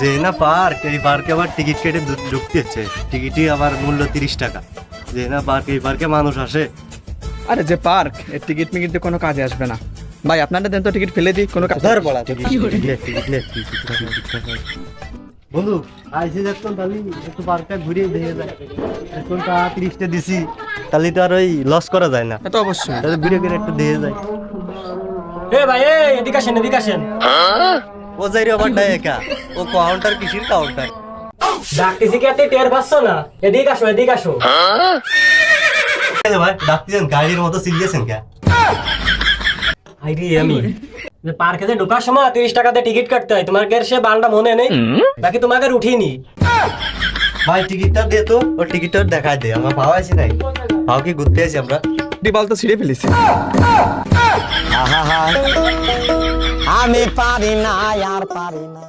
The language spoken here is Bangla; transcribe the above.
যে না পার্ক, এই পার্কে আবার টিকিট কেটে ঢুকতে হচ্ছে। টিকিটই আবার মূল্য 30 টাকা। যে না পার্ক, এই পার্কে মানুষ আসে। আরে যে পার্ক, এর টিকিট মিকিট দিয়ে কোনো কাজে আসবে না। ভাই আপনাদের দেন তো টিকিট ফেলে দিই, কোনো কাজ ধর বলা টিকিট নে। বন্ধু আইসি দেখতাম তাহলে একটু পার্কটা ঘুরে দেখে যায়। এখন তা 30টা দিছি, তাহলে তো আর ওই লস করা যায় না। তো অবশ্যই। তাহলে ঘুরে ঘুরে একটু দেখে যায়। এ ভাই এদিকে আসেন এদিকে আসেন। ও যাই রে আবার ডাই একা। ও কাউন্টার, কিসির কাউন্টার? ডাকতেছি কি এত টের পাচ্ছ না? এদিকে আসো এদিকে আসো। ভাই ডাকতেছেন গাড়ির মতো সিরিয়াসেন কে? আইরি আমি যে পার্কে যে ঢোকার সময় 30 টাকাতে টিকিট কাটতে হয়, তোমার সে বালটা মনে নেই নাকি তোমাকে আর উঠিনি? ভাই টিকিটটা দে তো, ও টিকিটটা দেখায় দে। আমরা পাওয়া আছি নাই, পাও কি ঘুরতে আছি আমরা। ডিবাল তো ছিঁড়ে ফেলেছি। আমি পারি না আর পারি না।